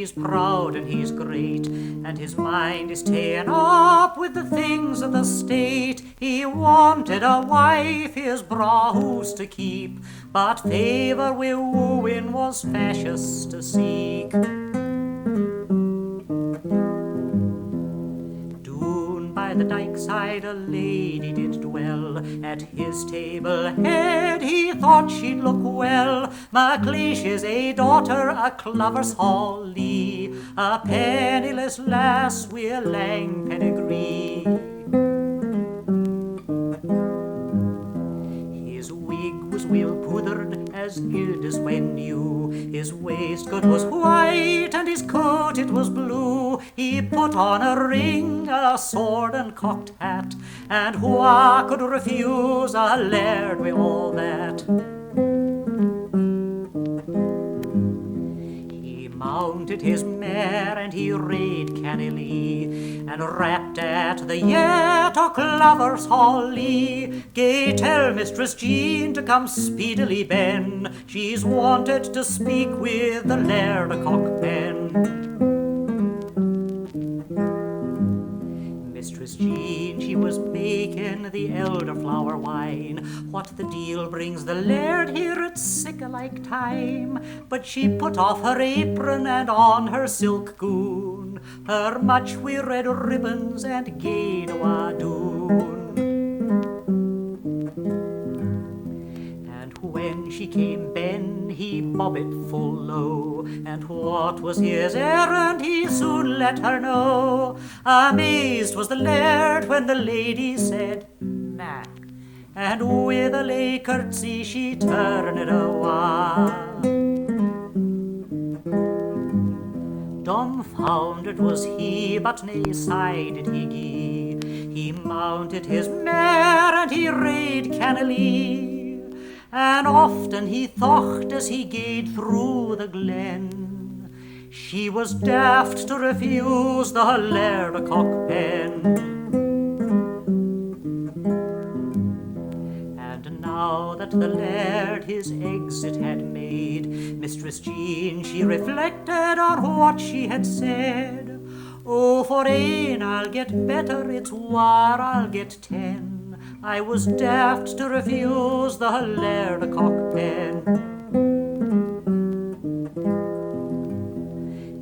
he's proud and he's great, and his mind is ta'en up with the things of the state. He wanted a wife his brows to keep, but favour wi' wooing was fascious to seek. By the dyke side a lady did dwell, at his table head he thought she'd look well. MacLeish's a daughter, a clover's Hawley, a penniless lass wi' a lang pedigree. His wig was weel pouthered, as good as when new. His waistcoat was white, and his coat it was blue. He put on a ring, a sword and cocked hat, and wha could refuse a laird wi' all that? He mounted his mare and he rade cannily, and rapped at the yett o' Clover's Hawley. Gae tell Mistress Jean to come speedily, Ben, she's wanted to speak with the Laird o' Cockpen. Mistress Jean, she was making the elderflower wine. What the deal brings the laird here at sick-a-like time? But she put off her apron and on her silk gown, her much wi' red ribbons and gay doon. And when she came Ben, he bobbit full low, and what was his errand he soon let her know. Amazed was the laird when the lady said, "Knack," and with a lay curtsy she turned awa. Dumbfounded was he, but nae sigh did he gie. He mounted his mare and he rade cannily, and often he thocht as he gaed through the glen, she was daft to refuse the Laird o' Cockpen. And now that the laird his exit had made, Mistress Jean she reflected on what she had said. Oh, for ane I'll get better, it's war I'll get 10. I was daft to refuse the Laird o' Cockpen.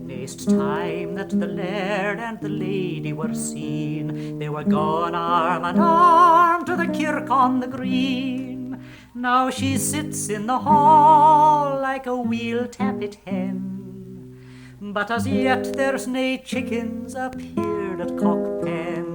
Next time that the laird and the lady were seen, they were gone arm in arm to the kirk on the green. Now she sits in the hall like a weel tappit hen, but as yet there's nae chickens appeared at Cockpen.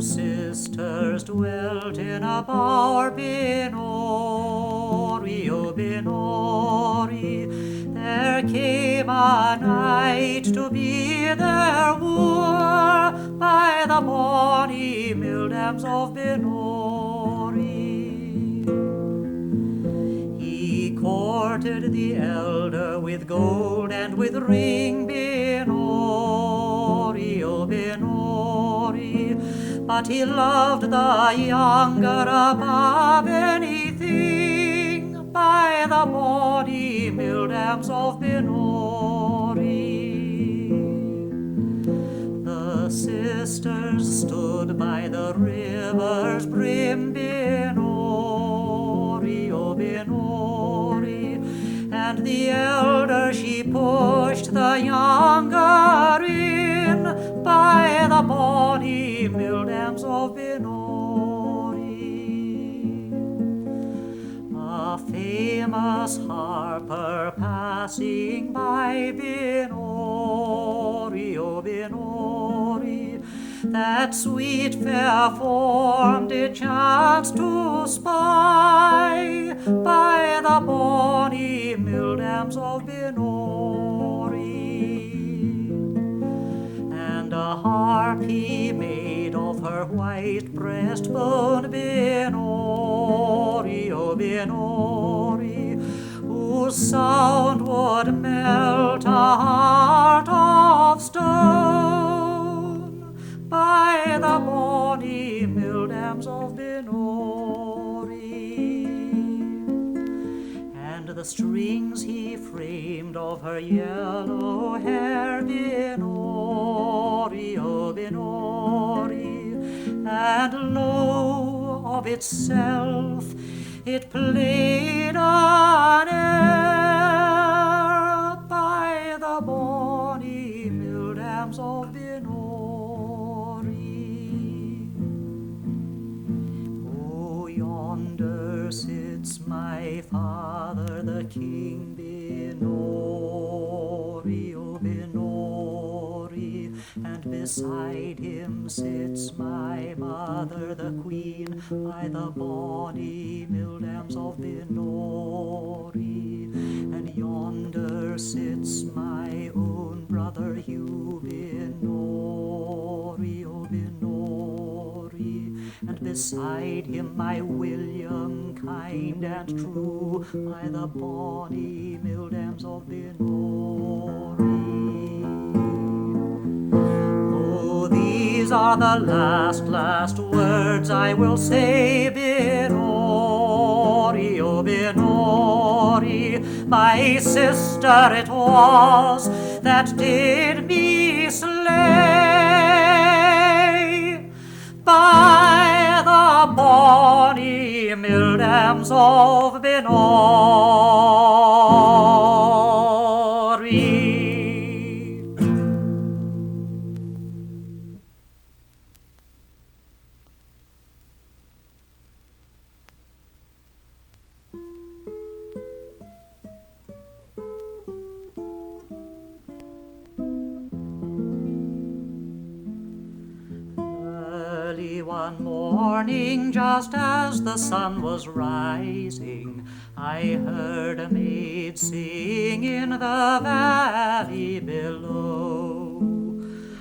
Sisters dwelt in a bower, Benori, oh Benori. There came a knight to be their wooer by the bonny mildams of Benori. He courted the elder with gold and with ring, Benori, oh Benori. But he loved the younger above anything by the bonny mildams of Benori. The sisters stood by the river's brim, Benori, oh Benori, and the elder she pushed the younger in by the bonny mildams of Benori. A famous harper passing by, Benori, oh Benori, that sweet fair form did chance to spy by the bonny mildams of Benori. And a heart harp he made of her white breastbone, Benori, oh Benori, whose sound would melt a heart of stone by the bonny mill dams of Benori. And the strings he framed of her yellow hair, Benori, oh Benori, and lo, of itself it played an air by the bonny mill dams of Benori. Oh, yonder sits my father, the king, Benori, oh Benori, and beside him sits my mother, the queen, by the bonny mill dams of Benori. And yonder sits my own brother Hugh, Benori, oh Benori, and beside him my William, kind and true, by the bonny mill dams of Benori. Oh, these are the last words I will say, Benori, oh Benori, my sister it was that did me slay by the bonny mill dams of Benori. One morning, just as the sun was rising, I heard a maid sing in the valley below.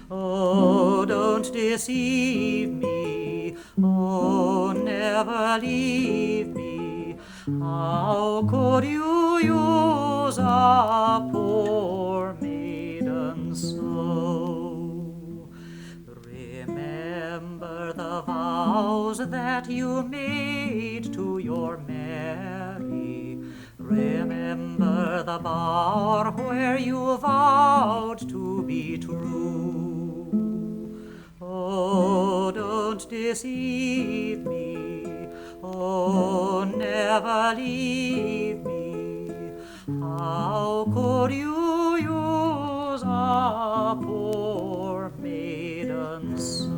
Oh, don't deceive me, oh, never leave me. How could you use a poor maiden so? Remember the vows that you made to your Mary. Remember the bower where you vowed to be true. Oh, don't deceive me, oh, never leave me. How could you use a poor maiden so?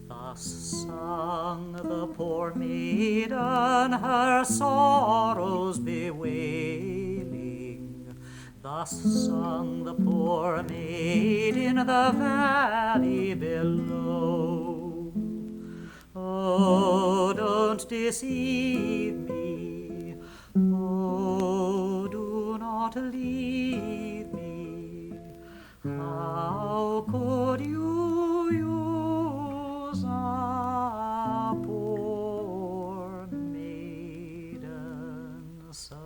Thus sung the poor maiden, her sorrows bewailing. Thus sung the poor maid in the valley below. Oh, don't deceive me, oh, do not leave me. How could you use a poor maiden so?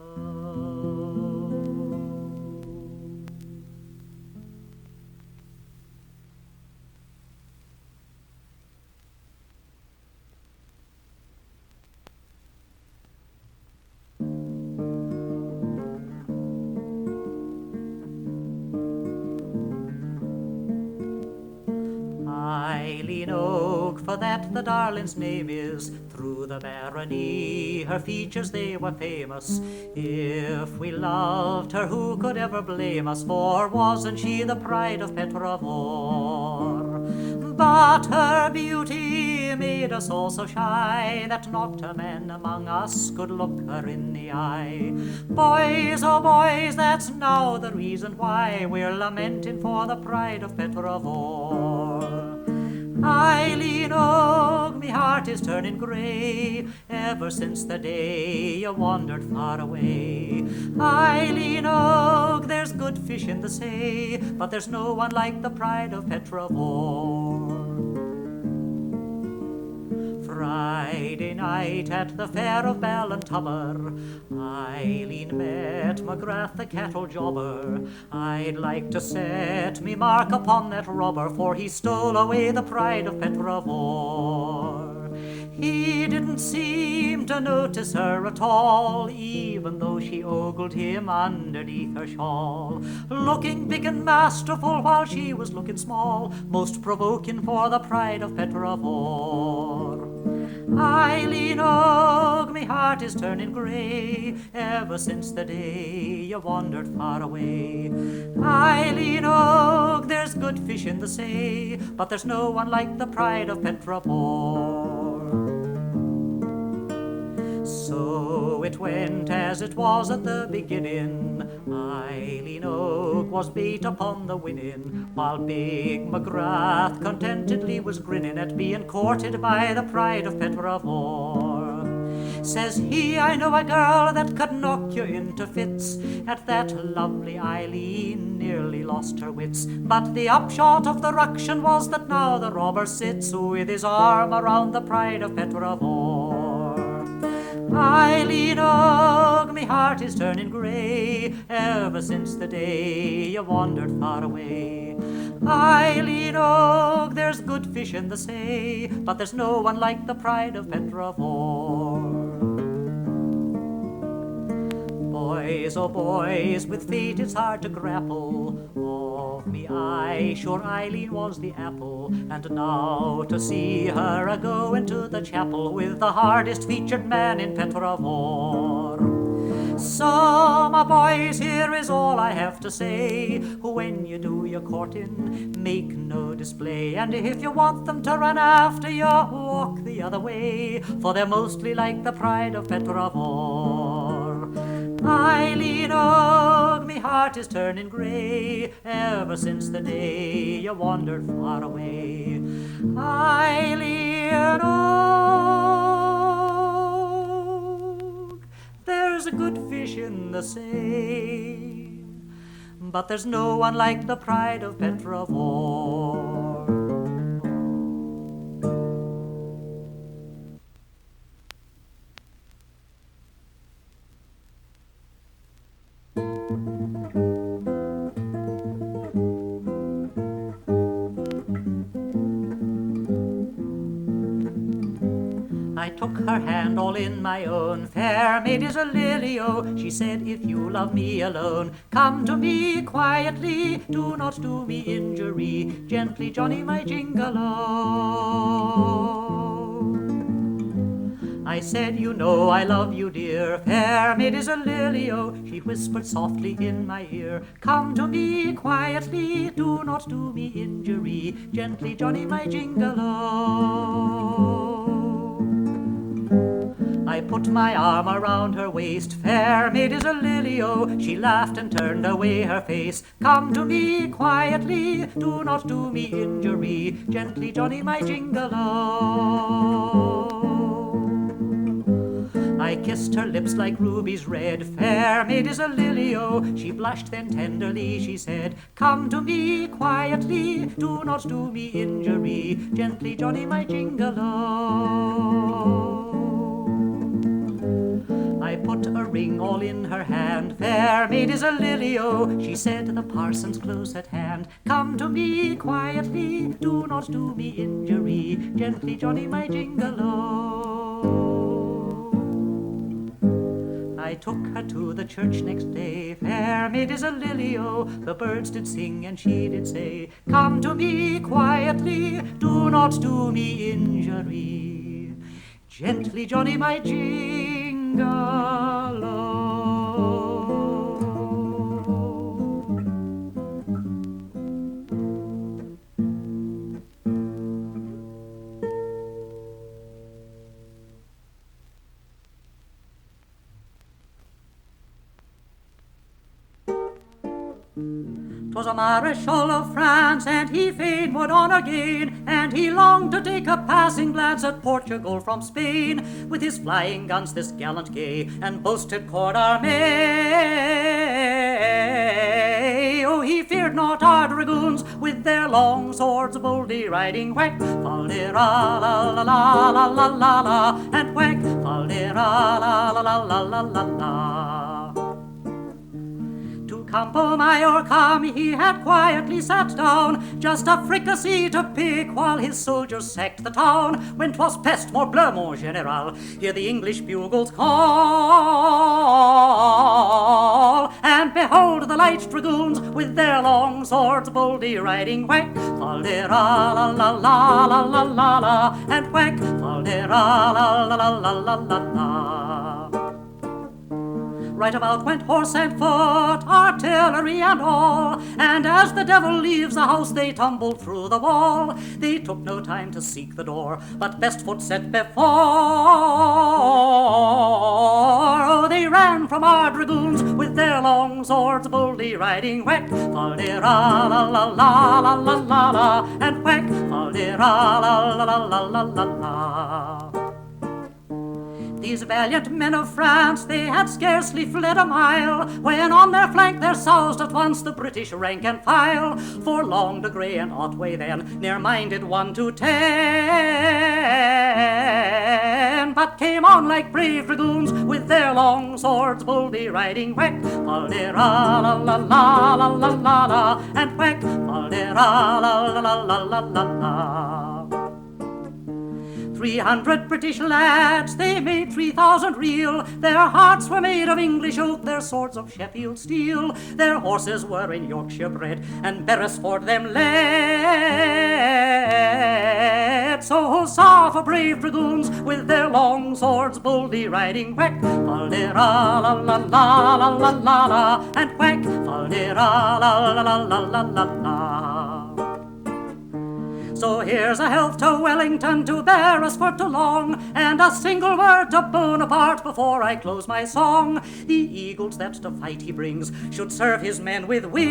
Eileen Oak, for that the darling's name is, through the barony her features they were famous. If we loved her, who could ever blame us? For wasn't she the pride of Petrovor? But her beauty made us all so shy that not a man among us could look her in the eye. Boys, oh boys, that's now the reason why we're lamenting for the pride of Petrovor. Eileen, oh, me heart is turning grey, ever since the day you wandered far away. Eileen, oh, there's good fish in the say, but there's no one like the pride of Petravore. Friday night at the fair of Ballintubber, Eileen met McGrath the cattle jobber. I'd like to set me mark upon that robber, for he stole away the pride of Petravore. He didn't seem to notice her at all, even though she ogled him underneath her shawl, looking big and masterful while she was looking small, most provoking for the pride of Petravore. Eileen, oh, me heart is turning grey, ever since the day you wandered far away. Eileen, oh, there's good fish in the say, but there's no one like the pride of Petravore. So it went as it was at the beginning. Eileen Oak was beat upon the winning, while big McGrath contentedly was grinning at being courted by the pride of Petravore. Says he, I know a girl that could knock you into fits. At that lovely Eileen nearly lost her wits, but the upshot of the ruction was that now the robber sits with his arm around the pride of Petravore. Eileen, oh, me heart is turning grey, ever since the day you wandered far away. Eileen, oh, there's good fish in the say, but there's no one like the pride of Petravore. Boys, oh boys, with fate it's hard to grapple. Of me eye, sure Eileen was the apple, and now to see her a-go into the chapel with the hardest featured man in Petravore. So, my boys, here is all I have to say. When you do your courting, make no display, and if you want them to run after you, walk the other way, for they're mostly like the pride of Petravore. Eileen, oh, me heart is turning grey, ever since the day you wandered far away. Eileen, oh, there's a good fish in the say, but there's no one like the pride of Petravore. I took her hand all in my own, fair maid is a lily-o. She said, if you love me alone, come to me quietly, do not do me injury, gently Johnny my jingle-o. I said, you know I love you, dear, fair maid is a lily-o. She whispered softly in my ear, come to me quietly, do not do me injury, gently Johnny my jingle-o. I put my arm around her waist, fair maid is a lily-o. She laughed and turned away her face, come to me quietly, do not do me injury, gently Johnny my jingle-o. I kissed her lips like rubies red, fair maid is a lily-o. She blushed then tenderly she said, come to me quietly, do not do me injury, gently Johnny my jingle-o. I put a ring all in her hand, fair maid is a lily-o. She said, the parson's close at hand, come to me quietly, do not do me injury, gently Johnny my jingle-o. I took her to the church next day, fair maid is a lily-o. The birds did sing and she did say, come to me quietly, do not do me injury, gently Johnny my jingle-o. 'Twas was a Mareschal of France, and he fain would on again, and he longed to take a passing glance at Portugal from Spain. With his flying guns this gallant gay and boasted court army, oh, he feared not our dragoons with their long swords boldly riding. Whack, fal-de-ra, la la la la la la la, and whack, fal-de-ra, la la la la la la la. Campo Mallorca he had quietly sat down, just a fricassee to pick while his soldiers sacked the town. When 'twas peste, morbleu, mon général, hear the English bugles call, and behold the light dragoons with their long swords boldly riding. Whack, fal-de-ra, la la la la la la la, and whack, fal-de-ra, la la la la la la la. Right about went horse and foot, artillery and all, and as the devil leaves the house they tumbled through the wall. They took no time to seek the door, but best foot set before. Oh, they ran from our dragoons with their long swords boldly riding. Whack, fal-de-ra, la la la la la la la, and whack, fal-de-ra, la la la la la la la. These valiant men of France, they had scarcely fled a mile, when on their flank there soused at once the British rank and file. For Long de Grey and Otway then ne'er minded 1 to 10, but came on like brave dragoons with their long swords boldly riding. Whack, fal-de-ra, la la la la la la la, and whack, fal-de-ra, la la la la la la la. 300 British lads, they made 3,000 real. Their hearts were made of English oak, their swords of Sheffield steel. Their horses were in Yorkshire bred, and Beresford them led. So huzzah for brave dragoons with their long swords boldly riding. Whack, fal-de-ra, la la la la la la la, and whack, fal-de-ra, la la la la la la la. So here's a health to Wellington, to Beresford, to Long, and a single word to Bonaparte before I close my song. The eagles that to fight he brings should serve his men with wings,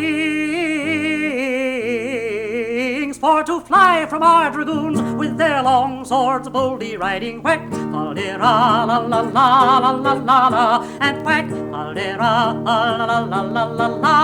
for to fly from our dragoons with their long swords boldly riding. Whack, fal-de-ra, la la la la la la la, and whack, fal-de-ra, la la la la la la.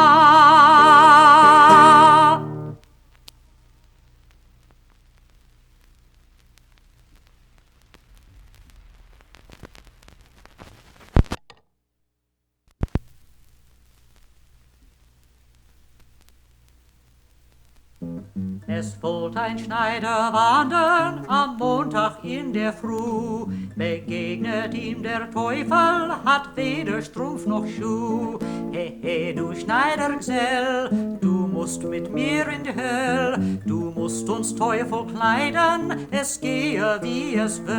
Es wollt ein Schneider wandern am Montag in der Früh, begegnet ihm der Teufel, hat weder Strumpf noch Schuh. He, he, du Schneidergesell, du musst mit mir in die Höll, du musst uns Teufel kleiden, es gehe wie es will.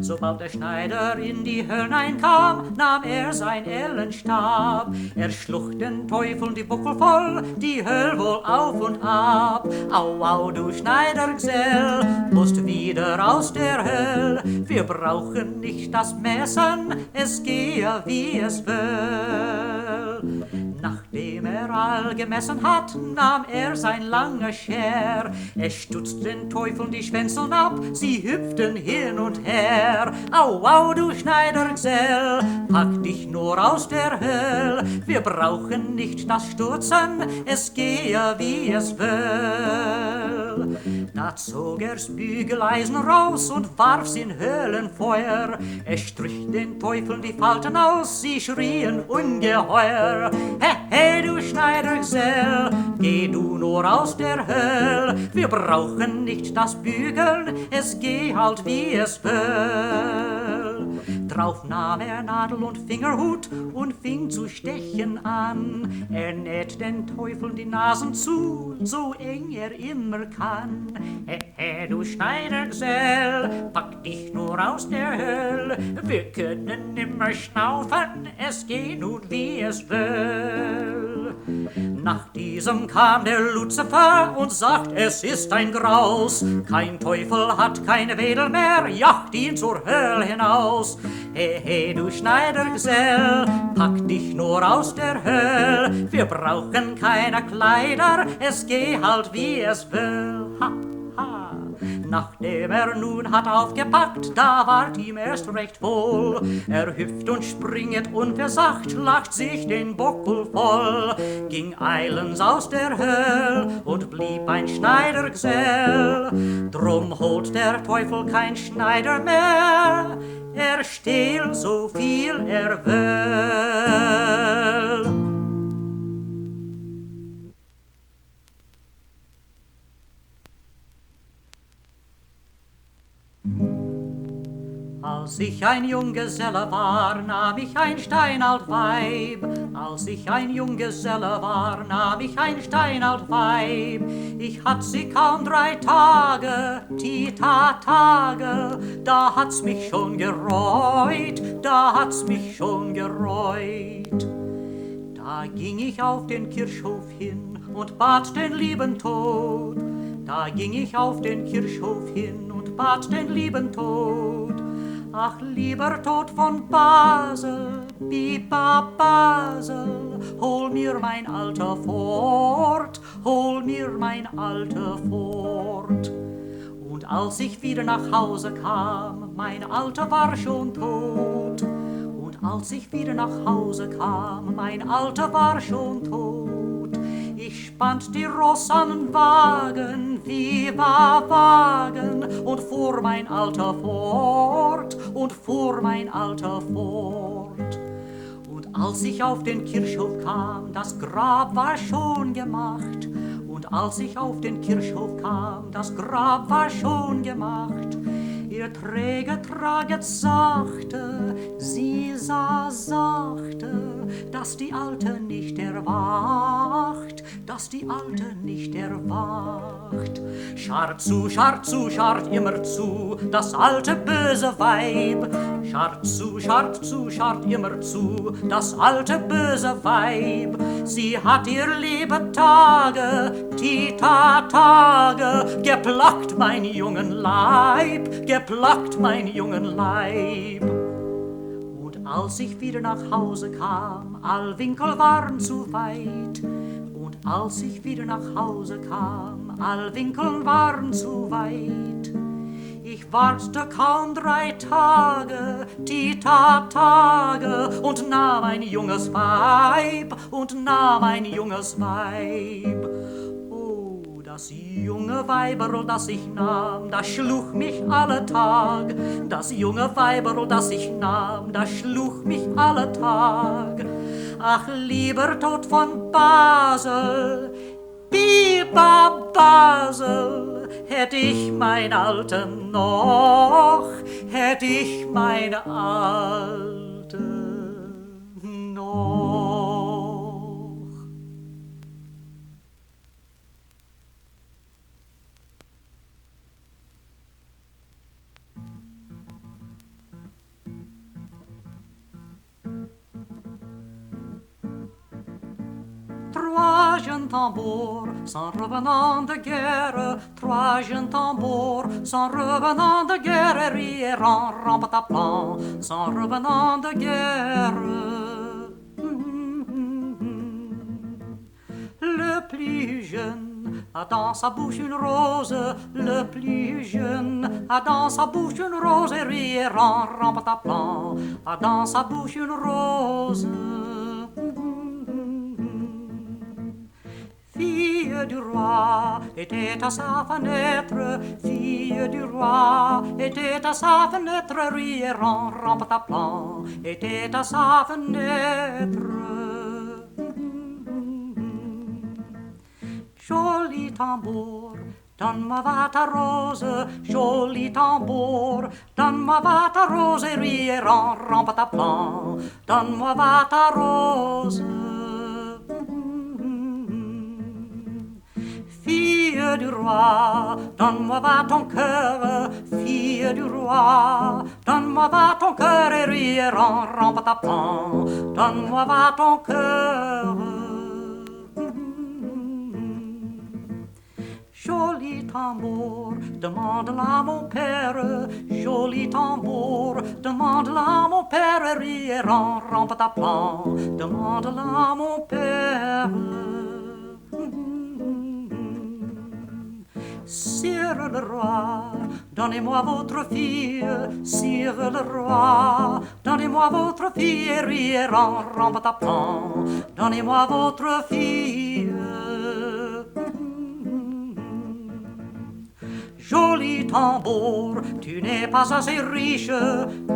Sobald der Schneider in die Hölle einkam, nahm sein Ellenstab. Er schlucht den Teufel die Buckel voll, die Hölle wohl auf und ab. Au, au, du Schneidergesell, musst wieder aus der Hölle. Wir brauchen nicht das Messen, es gehe wie es will. Nachdem all gemessen hat, nahm sein langer Scher. Stutzt den Teufeln die Schwänzeln ab, sie hüpften hin und her. Au, au, du Schneidergesell, pack dich nur aus der Höll. Wir brauchen nicht das Stutzen, es gehe wie es will. Da zog er's Bügeleisen raus und warf's in Höhlenfeuer. Strich den Teufeln die Falten aus, sie schrien ungeheuer. He, he, du Schneidergesell, geh du nur aus der Höll. Wir brauchen nicht das Bügeln, es geh halt wie es will. Drauf nahm Nadel und Fingerhut und fing zu stechen an. Näht den Teufeln die Nasen zu, so eng immer kann. He, he, du Schneidergesell, pack dich nur aus der Höll. Wir können nimmer schnaufen, es geht nun wie es will. Nach diesem kam der Luzifer und sagt, es ist ein Graus. Kein Teufel hat keine Wedel mehr, jagt ihn zur Hölle hinaus. Hey, hey, du Schneidergesell, pack dich nur aus der Höll. Wir brauchen keine Kleider, es geht halt wie es will. Ha, ha. Nachdem nun hat aufgepackt, da ward ihm erst recht wohl. Hüpft und springet unversagt, lacht sich den Bockel voll, ging eilends aus der Höll und blieb ein Schneidergesell. Drum holt der Teufel kein Schneider mehr, er stehl so viel er will. Als ich ein Junggeselle war, nahm ich ein steinalt Weib. Als ich ein Junggeselle war, nahm ich ein steinalt Weib. Ich hatt sie kaum 3 Tage, Tage, da hat's mich schon gereut, da hat's mich schon gereut. Da ging ich auf den Kirchhof hin und bat den lieben Tod. Da ging ich auf den Kirchhof hin und bat den lieben Tod. Ach, lieber Tod von Basel, Biba Basel, hol mir mein Alter fort, hol mir mein Alter fort. Und als ich wieder nach Hause kam, mein Alter war schon tot. Und als ich wieder nach Hause kam, mein Alter war schon tot. Ich spannt die Ross an den Wagen, viva Wagen, und fuhr mein Alter fort, und fuhr mein Alter fort. Und als ich auf den Kirchhof kam, das Grab war schon gemacht. Und als ich auf den Kirchhof kam, das Grab war schon gemacht. Ihr Träger traget sachte, sie sah sachte, dass die Alte nicht erwacht, dass die Alte nicht erwacht. Scharrt zu, scharrt immer zu, das alte böse Weib. Scharrt zu, scharrt immer zu, das alte böse Weib. Sie hat ihr Lebetage, Tage, geplagt mein jungen Leib, geplagt mein jungen Leib. Und als ich wieder nach Hause kam, all Winkel waren zu weit. Und als ich wieder nach Hause kam, all Winkel waren zu weit. Ich wartete kaum 3 Tage, Tage, und nahm ein junges Weib, und nahm ein junges Weib. Oh, das junge Weiberl, das ich nahm, das schlug mich alle Tag. Das junge Weiberl, das ich nahm, das schlug mich alle Tag. Ach, lieber Tod von Basel, Biba Basel, hätt ich mein Alte noch, hätt ich meine Alte noch. Trois jeunes tambours s'en revenant de guerre, 3 jeunes tambours s'en revenant de guerre, rieront, rampataplan, s'en revenant de guerre. Le plus jeune a dans sa bouche une rose, le plus jeune a dans sa bouche une rose, et rieront, rampataplan, a dans sa bouche une rose. Fille du roi était à sa fenêtre, fille du roi était à sa fenêtre, rieront, rampataplan, était à sa fenêtre. Joli tambour, donne-moi va ta rose, joli tambour, donne-moi va ta rose, et rieront, rampataplan, donne-moi va ta rose. Fille du roi, donne-moi va ton cœur, fille du roi, donne-moi va ton cœur, et rieront, rampataplan, donne-moi va ton cœur. Joli Joli tambour, demande-la mon père. Joli tambour, demande-la mon père. Rierant, rampataplan, demande-la mon père. Sire le roi, donnez-moi votre fille. Sire le roi, donnez-moi votre fille. Rierant, rampataplan, donnez-moi votre fille. Joli tambour, tu n'es pas assez riche.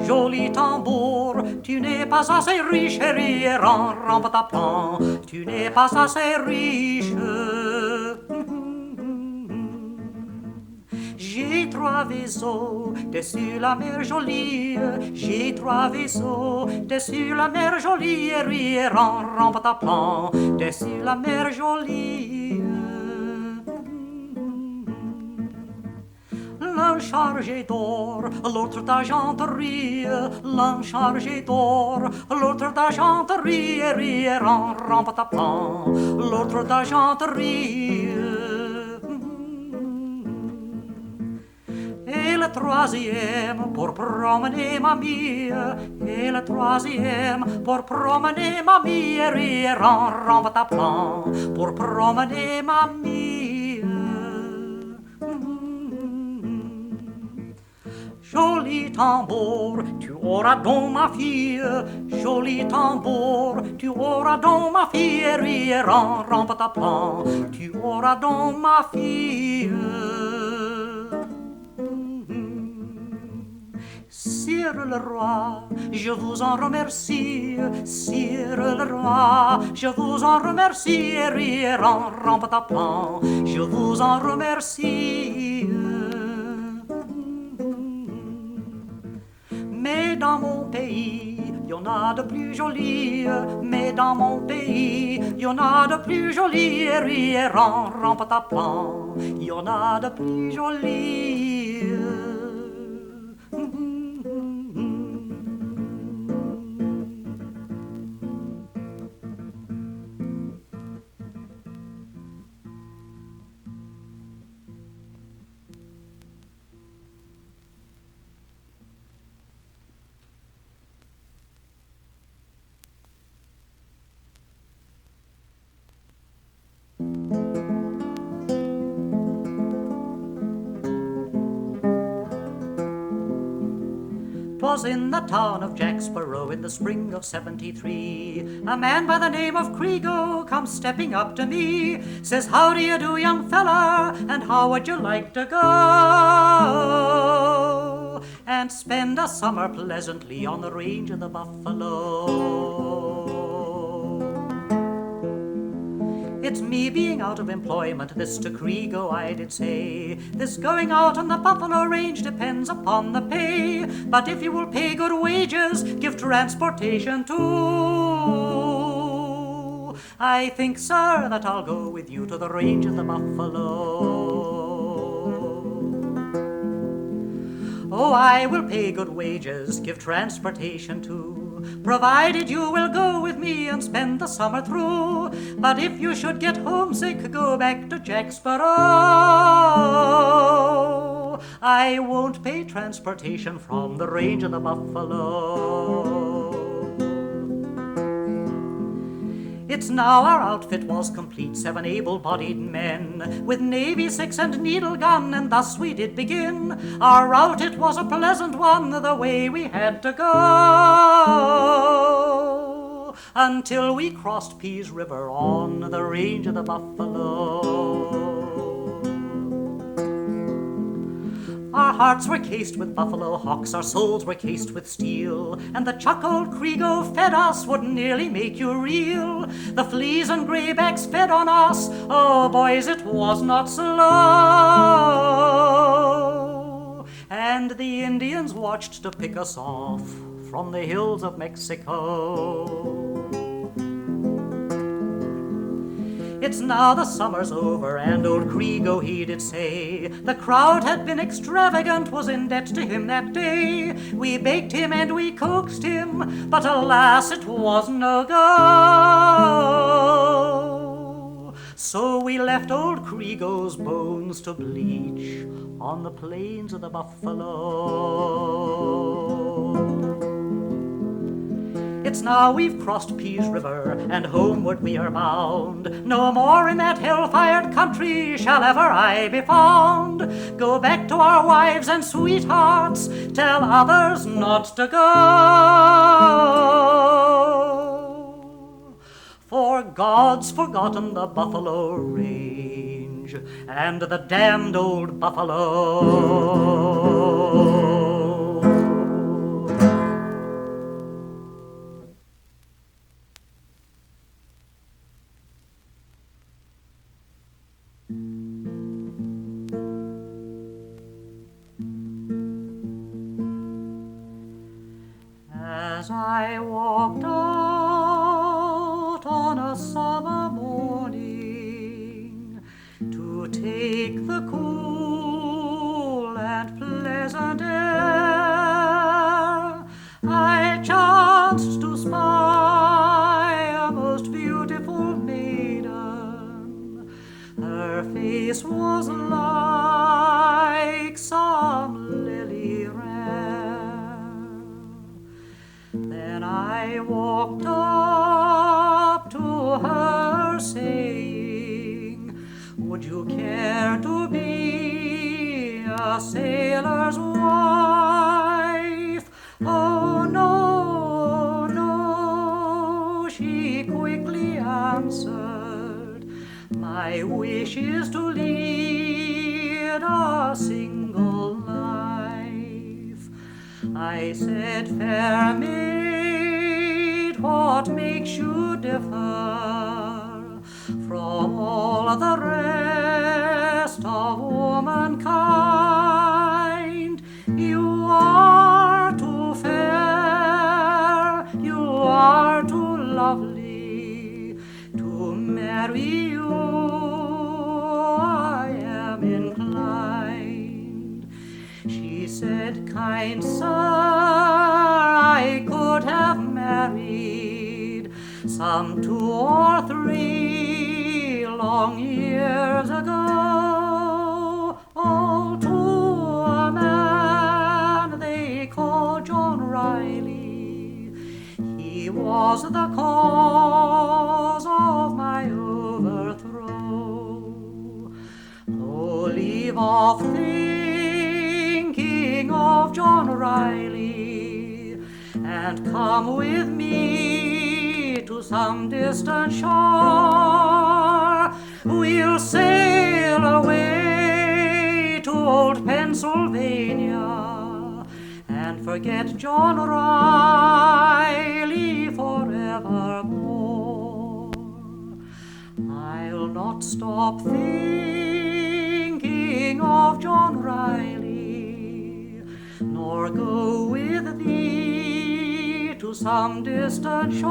Joli tambour, tu n'es pas assez riche. Rierant, rampataplan, tu n'es pas assez riche. J'ai 3 vaisseaux dessus la mer jolie. J'ai 3 vaisseaux dessus la mer jolie. Rierant, rampataplan, dessus la mer jolie. L'un chargé d'or, l'autre d'argenterie. L'un chargé d'or, l'autre d'argenterie. Rierant, rampataplan, l'autre d'argenterie. Et le 3e pour promener mamie. Et le 3e pour promener mamie. Rierant, rampataplan, pour promener mamie. Joli tambour, tu auras donc ma fille. Joli tambour, tu auras donc ma fille. Rierant, rampataplan, tu auras donc ma fille. Sire le roi, je vous en remercie. Sire le roi, je vous en remercie. Rierant, rampataplan, je vous en remercie. Mais dans mon pays, y en a de plus jolis. Mais dans mon pays, y en a de plus jolis. Rierant, rampataplan, y en a de plus jolis. Was in the town of Jacksboro in the spring of '73. A man by the name of Krigo comes stepping up to me. Says, how do you do, young fella, and how would you like to go and spend a summer pleasantly on the range of the buffalo? It's me being out of employment, this to Krigo I did say. This going out on the buffalo range depends upon the pay. But if you will pay good wages, give transportation too, I think, sir, that I'll go with you to the range of the buffalo. Oh, I will pay good wages, give transportation too, provided you will go with me and spend the summer through. But if you should get homesick, go back to Jacksboro. I won't pay transportation from the range of the buffalo. It's now our outfit was complete, 7 able-bodied men, with Navy 6 and needle gun, and thus we did begin. Our route, it was a pleasant one, the way we had to go, until we crossed Pease River on the range of the buffalo. Our hearts were cased with buffalo hawks, our souls were cased with steel, and the chuck old Krigo fed us would nearly make you reel. The fleas and greybacks fed on us, oh boys, it was not slow. And the Indians watched to pick us off from the hills of Mexico. It's now the summer's over, and old Krigo he did say the crowd had been extravagant, was in debt to him that day. We baked him and we coaxed him, but alas, it was no go. So we left old Crego's bones to bleach on the plains of the buffalo. It's now we've crossed Pease River, and homeward we are bound. No more in that hell-fired country shall ever I be found. Go back to our wives and sweethearts, tell others not to go. For God's forgotten the buffalo range, and the damned old buffalo. As I walked out on a summer morning to take the cool and pleasant air, I chanced to spy a most beautiful maiden. Her face was like some lily rare. Then I walked up to her saying, would you care to be a sailor's wife? Oh, no, no, she quickly answered, my wish is to lead a single life. I said, fair maid, what makes you differ from all the rest of womankind? You are too fair, you are too lovely to marry you. I am inclined. She said, kind sir, I could have married some 2 or 3 long years ago, all to a man they call John Riley. He was the cause of my overthrow. Oh, leave off thinking of John Riley and come with me to some distant shore. We'll sail away to old Pennsylvania and forget John Riley forevermore. I'll not stop thinking of John Riley, nor go with thee to some distant shore.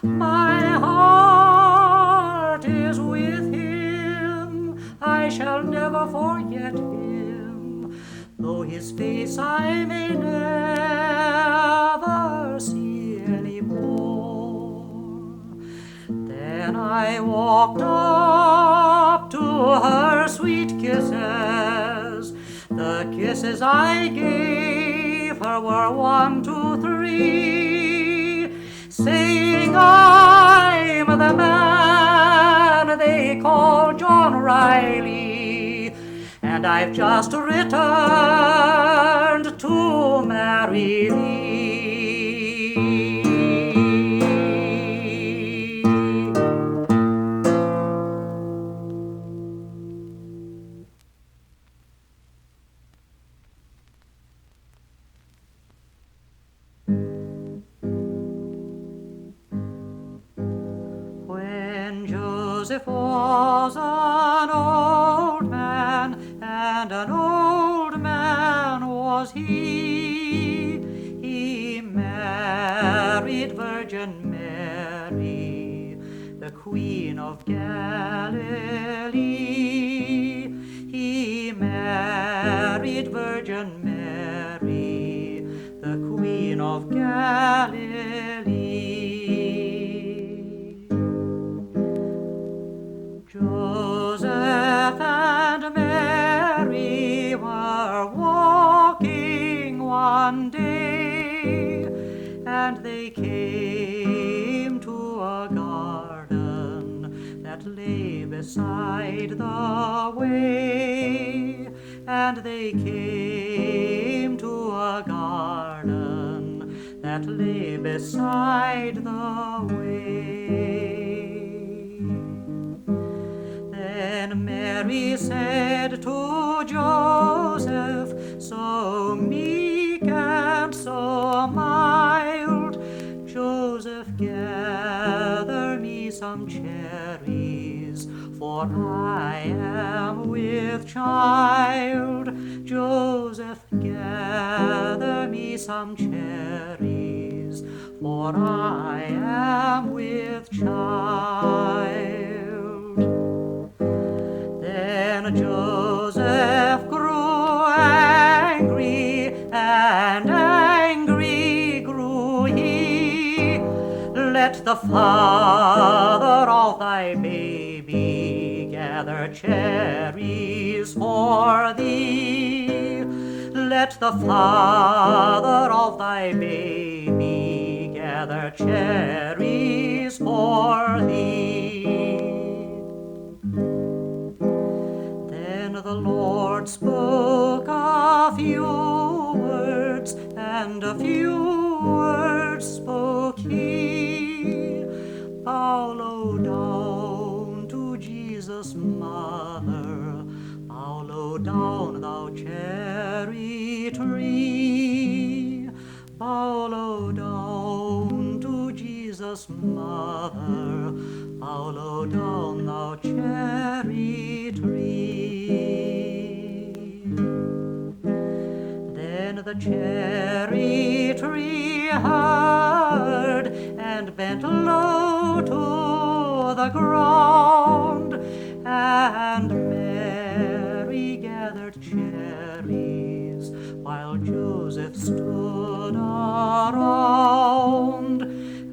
My heart is with him, I shall never forget him, though his face I may never see anymore. Then I walked up to her sweet kisses. The kisses I gave her were 1, 2, 3, saying I'm the man they call John Riley, and I've just returned to marry thee. Joseph was an old man, and an old man was he. He married Virgin Mary, the Queen of Galilee. He married Virgin Mary, the Queen of Galilee. one day, and they came to a garden that lay beside the way, and they came to a garden that lay beside the way. Then Mary said to Joseph, so meek and so mild, Joseph, gather me some cherries, for I am with child. Joseph, gather me some cherries, for I am with child. Then Joseph grew angry, and angry grew he. Let the father of thy baby gather cherries for thee. Let the father of thy baby gather cherries for thee. Then the Lord spoke a few words, and a few words spoke he. Bow low down to Jesus' mother, bow low down, thou cherry tree. Bow low down to Jesus' mother, bow low down, thou cherry tree. Then the cherry tree heard, and bent low to the ground, and Mary gathered cherries while Joseph stood around,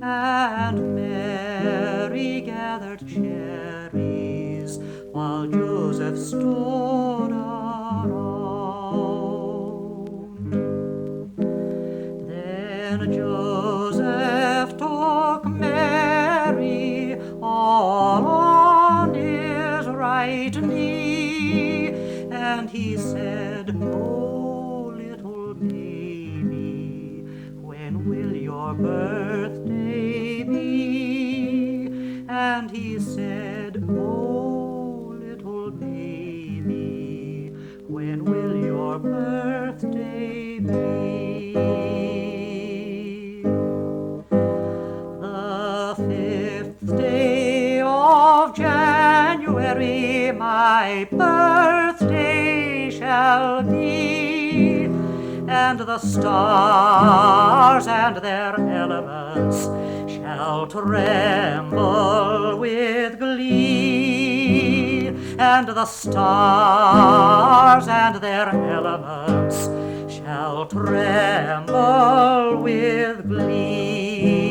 and Mary gathered cherries while Joseph stood around. Then Joseph took Mary all on his right knee, and he said, oh, little baby, when will your birthday be? And he said, oh, little baby, when will your birthday be? The 5th day of January my birthday shall be, and the stars and their elements shall tremble with glee, and the stars and their elements shall tremble with glee.